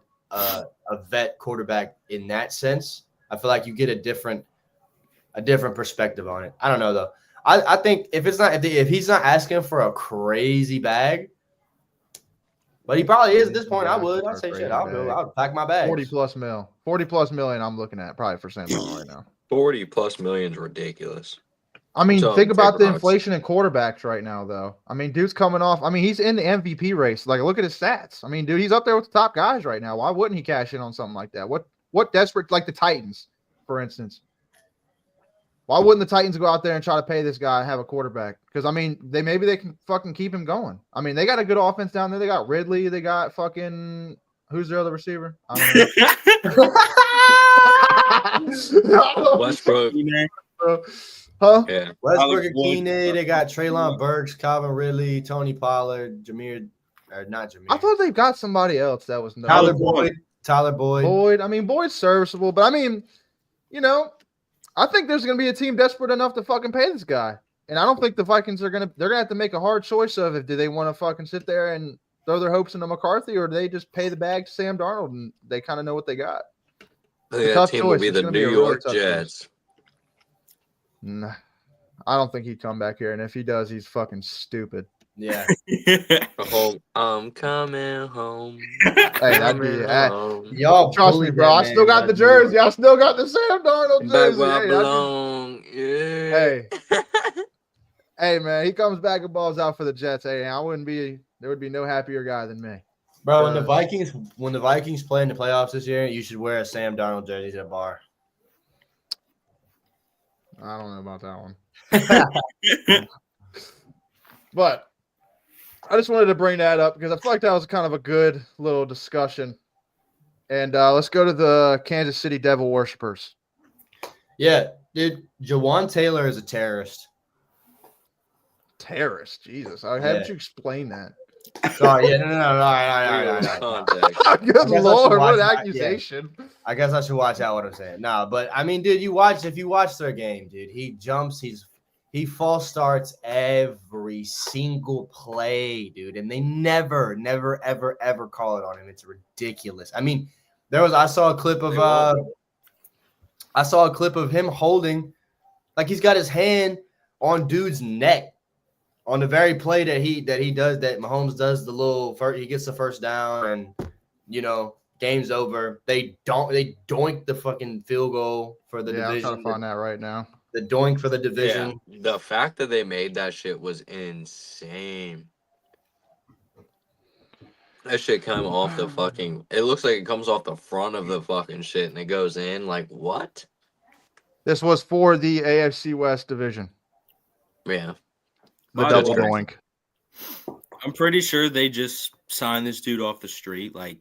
vet quarterback in that sense, I feel like you get a different perspective on it. I don't know though. I think if he's not asking for a crazy bag, but he probably is at this point, I'd say shit. I'll pack my bags. 40 plus million. I'm looking at probably for Sam Darnold right now. 40 plus million is ridiculous. I mean, So, think about the Tabor Hawks. inflation in quarterbacks right now, though. I mean, dude's coming off. I mean, he's in the MVP race. Like, look at his stats. I mean, dude, he's up there with the top guys right now. Why wouldn't he cash in on something like that? What desperate, like the Titans, for instance. Why wouldn't the Titans go out there and try to pay this guy and have a quarterback? Because, I mean, maybe they can fucking keep him going. I mean, they got a good offense down there. They got Ridley. They got fucking – who's their other receiver? I don't know. Westbrook. Huh? Yeah. Westbrook and Keeney. They got Treylon Burks, Calvin Ridley, Tony Pollard, not Jameer. I thought they got somebody else that was no. Tyler Boyd. I mean, Boyd's serviceable, but I mean, you know, I think there's going to be a team desperate enough to fucking pay this guy. And I don't think the Vikings they're going to have to make a hard choice of do they want to fucking sit there and throw their hopes into McCarthy, or do they just pay the bag to Sam Darnold and they kind of know what they got. I think that team will be the New York Jets. Nah, I don't think he'd come back here, and if he does, he's fucking stupid. Yeah. I'm coming home. Hey, that'd be Y'all trust me, bro. I still got the jersey. I still got the Sam Darnold Back jersey. where I belong. Yeah. Hey, man, he comes back and balls out for the Jets. Hey, there would be no happier guy than me. Bro, when the Vikings play in the playoffs this year, you should wear a Sam Darnold jersey to a bar. I don't know about that one. But I just wanted to bring that up because I feel like that was kind of a good little discussion. And let's go to the Kansas City Devil Worshippers. Yeah, dude, Jawan Taylor is a terrorist. Terrorist? Jesus. How did you explain that? Sorry, no. Good Lord, what accusation. Yeah. I guess I should watch out what I'm saying. No, but I mean, dude, if you watch their game, dude, he jumps, he false starts every single play, dude, and they never, ever call it on him. It's ridiculous. I mean, I saw a clip of him holding, like he's got his hand on dude's neck on the very play that Mahomes does he gets the first down and, you know, game's over. They doink the fucking field goal for the division. I'm trying to find that right now. The doink for the division. Yeah, the fact that they made that shit was insane. That shit came off the fucking. It looks like it comes off the front of the fucking shit and it goes in. Like, what? This was for the AFC West division. Yeah. The double doink. I'm pretty sure they just signed this dude off the street. Like,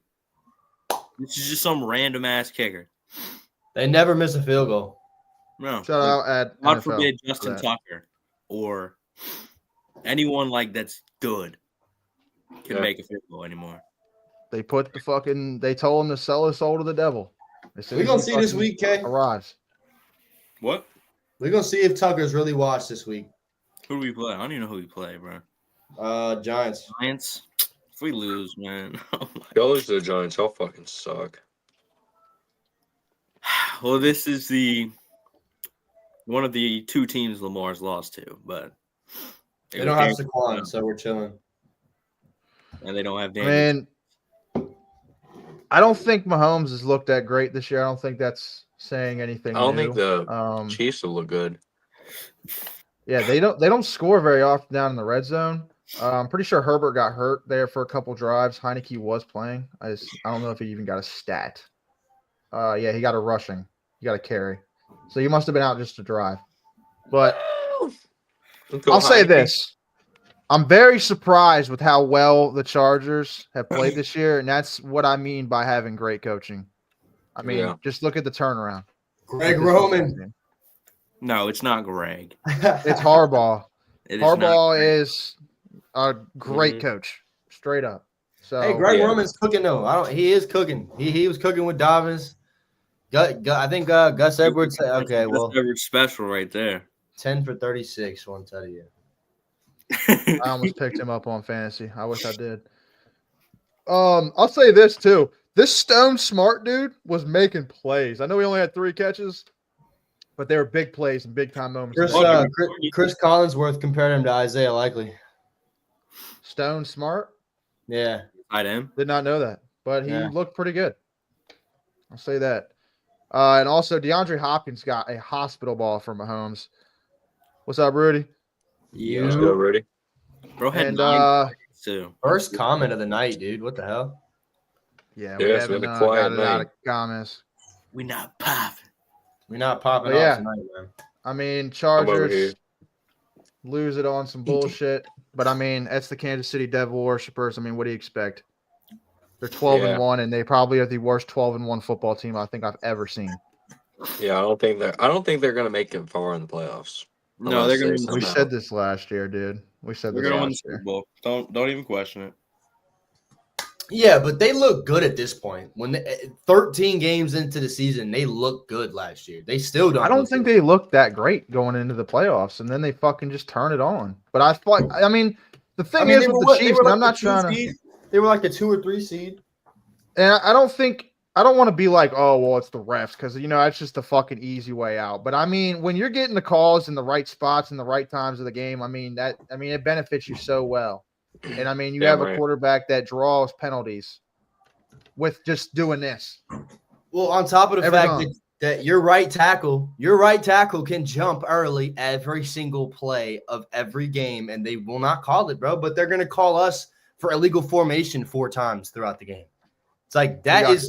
this is just some random ass kicker. They never miss a field goal. No. Shout out at God NFL forbid Justin Tucker or anyone like that's good can make a field goal anymore. They put they told him to sell his soul to the devil. We're gonna see this week, Kay. Arrives. What? We're gonna see if Tucker's really watched this week. Who do we play? I don't even know who we play, bro. Giants. Giants. If we lose, man. Go lose to the Giants. I'll fucking suck. Well, this is one of the two teams Lamar's lost to, but they don't have Saquon, so we're chilling. And they don't have Daniel. Man, I don't think Mahomes has looked that great this year. I don't think that's saying anything. I don't think the Chiefs will look good. Yeah, they don't score very often down in the red zone. I'm pretty sure Herbert got hurt there for a couple drives. Heineke was playing. I don't know if he even got a stat. Yeah, he got a rushing. He got a carry. So he must have been out just to drive. But I'll say this. I'm very surprised with how well the Chargers have played this year, and that's what I mean by having great coaching. I mean, just look at the turnaround. Greg Roman. No, it's not Greg. It's Harbaugh. Harbaugh is a great Mhm. coach, straight up. So Hey, Greg Yeah. Roman's cooking though. He is cooking. He was cooking with Dobbins. I think Gus Edwards. Okay, That's well, Edwards special right there. 10 for 36. One tell you. I almost picked him up on fantasy. I wish I did. I'll say this too. This Stone Smart dude was making plays. I know he only had 3 catches, but they were big plays and big time moments. Chris Collinsworth compared him to Isaiah Likely. Stone Smart? Yeah. I am. Did not know that, but he Yeah. looked pretty good. I'll say that. And also, DeAndre Hopkins got a hospital ball from Mahomes. What's up, Rudy? Let's go, Rudy. Bro had And 9 points too. First comment of the night, dude. What the hell? yeah, Yeah, we it's haven't been a quiet got it out night. of comments. We not popping. We're not popping But off yeah. tonight, man. I mean, I'm over here. Chargers lose it on some bullshit. But I mean, that's the Kansas City Devil worshippers. I mean, what do you expect? They're 12-1, and they probably are the worst 12-1 football team I think I've ever seen. Yeah, I don't think they're gonna make it far in the playoffs. No, they're gonna win. We somehow. said this last year, dude. We said They're this gonna win the last Super year. Bowl. Don't even question it. Yeah, but they look good at this point. When 13 games into the season, they look good last year. They still don't. I don't look think good. they looked that great going into the playoffs, and then they fucking just turn it on. But I thought, I mean, the thing is they with were the what? They Chiefs, were and like I'm the not 2 trying to, seed. They were like the 2 or 3 seed. and I don't want to be like, oh, well, it's the refs, because that's just the fucking easy way out. But I mean, when you're getting the calls in the right spots and the right times of the game, it benefits you so well. And I mean, you have a quarterback that draws penalties with just doing this. Well, on top of the Every fact time. that your right tackle can jump early every single play of every game, and they will not call it, bro. But they're gonna call us for illegal formation 4 times throughout the game. It's like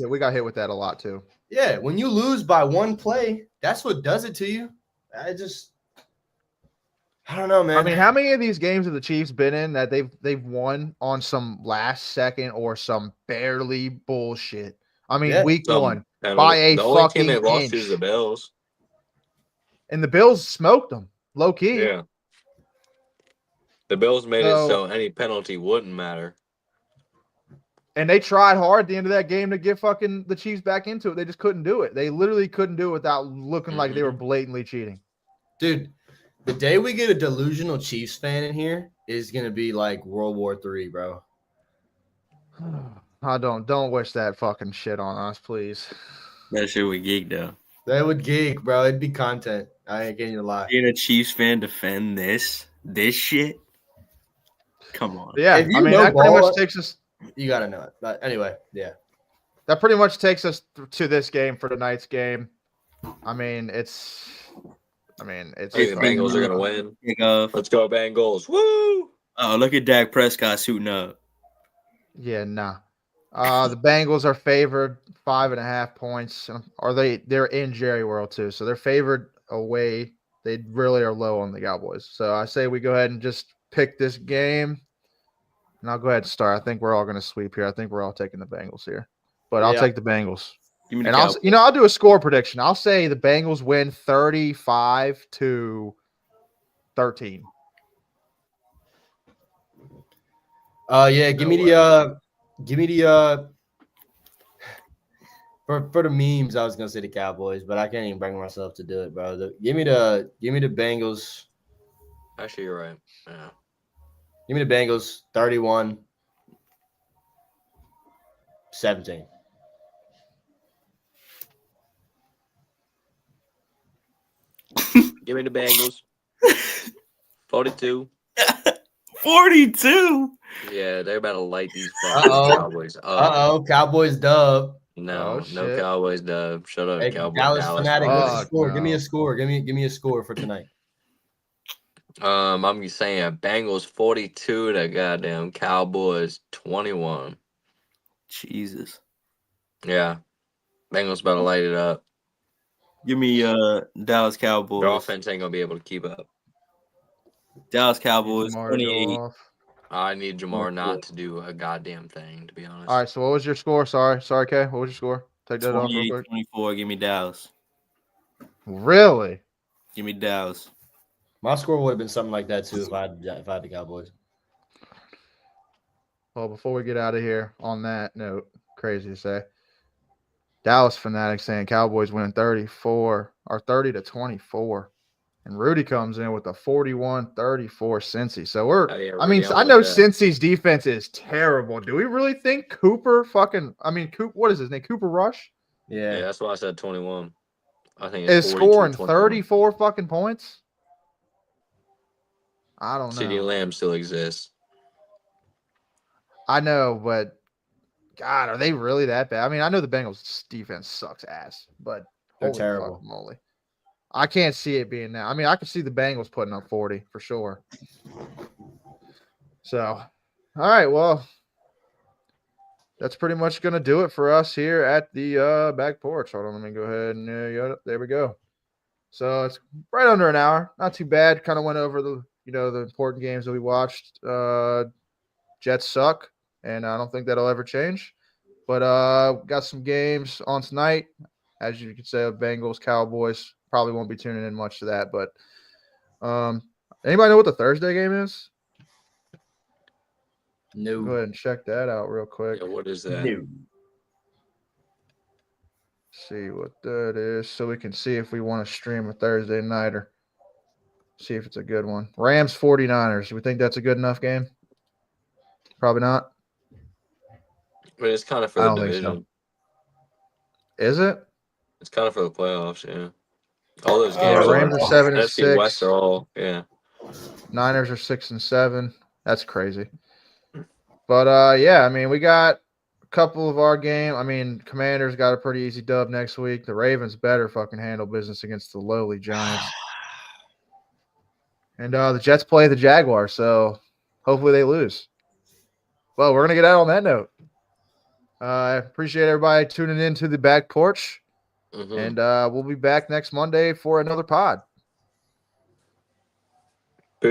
We got hit with that a lot too. Yeah, when you lose by 1 play, that's what does it to you. I don't know, man. I mean, how many of these games have the Chiefs been in that they've won on some last second or some barely bullshit? I mean, week 1 by a the only fucking team they lost inch. to is the Bills. And the Bills smoked them, low key. Yeah. The Bills made it so any penalty wouldn't matter. And they tried hard at the end of that game to get fucking the Chiefs back into it. They just couldn't do it. They literally couldn't do it without looking like they were blatantly cheating. Dude, the day we get a delusional Chiefs fan in here is gonna be like World War III, bro. I don't wish that fucking shit on us, please. That shit would geek though. That would geek, bro. It'd be content. I ain't getting you a lie. Being a Chiefs fan defend this shit. Come on. Yeah, I If you mean know that pretty ball- much takes us. You gotta know it. But anyway, yeah. That pretty much takes us to this game for tonight's game. I mean, it's. I think the Bengals are gonna win. Let's go Bengals! Woo! Oh, look at Dak Prescott suiting up. Yeah, nah. The Bengals are favored 5.5 points. They're in Jerry World too, so they're favored away. They really are low on the Cowboys. So I say we go ahead and just pick this game. And I'll go ahead and start. I think we're all going to sweep here. I think we're all taking the Bengals here. But I'll take the Bengals. Give me the And I'll do a score prediction. I'll say the Bengals win 35-13. Yeah, give me the for the memes, I was gonna say the Cowboys, but I can't even bring myself to do it, bro. Give me the Bengals. Actually, you're right. Yeah. Give me the Bengals 31-17. Give me the Bengals. 42. 42. Yeah, they're about to light these fucking Cowboys up. Cowboys dub. No Cowboys dub. Shut up, Hey, Cowboys. Dallas fanatic, what's the score? no. Give me a score. Give me a score for tonight. I'm saying Bengals 42 to goddamn Cowboys 21. Jesus. Yeah. Bengals about to light it up. Give me Dallas Cowboys. Their offense ain't gonna be able to keep up. Dallas Cowboys Jamar to go 28. off. I need Jamar not to do a goddamn thing, to be honest. All right, so what was your score? Sorry, Kay. What was your score? Take that off real quick. 24. Give me Dallas. Really? Give me Dallas. My score would have been something like that too if I had the Cowboys. Well, before we get out of here, on that note, crazy to say, Dallas Fanatics saying Cowboys winning 30-24, and Rudy comes in with a 41-34 Cincy. So Oh, yeah, I mean, Rudy, I'm I with know that. Cincy's defense is terrible. Do we really think Cooper what is his name? Cooper Rush Yeah, Yeah. that's why I said 21. I think it's is scoring 42-21. 34 fucking points? I don't CD know. Lamb still exists. I know, but God, are they really that bad? I mean, I know the Bengals defense sucks ass, but They're holy terrible. fucking moly. I can't see it being that. I mean, I can see the Bengals putting up 40 for sure. So, all right, well, that's pretty much going to do it for us here at the back porch. Hold on, let me go ahead and there we go. So it's right under an hour. Not too bad. Kind of went over the important games that we watched. Jets suck, and I don't think that'll ever change. But got some games on tonight. As you could say, Bengals, Cowboys. Probably won't be tuning in much to that. But anybody know what the Thursday game is? No. Go ahead and check that out real quick. Yeah, what is that? No. See what that is, so we can see if we want to stream a Thursday nighter. See if it's a good one. Rams 49ers. Do we think that's a good enough game? Probably not. I mean, it's kind of for I the don't think so. division. Is it? It's kind of for the playoffs, yeah. All those Oh, games Yeah, Rams are 7-6. NFC West are all, yeah. Niners are 6-7. That's crazy. But yeah, I mean, we got a couple of our game. I mean, Commanders got a pretty easy dub next week. The Ravens better fucking handle business against the lowly Giants. And the Jets play the Jaguars, so hopefully they lose. Well, we're gonna get out on that note. I appreciate everybody tuning in to the back porch. Mhm. And we'll be back next Monday for another pod. Peace.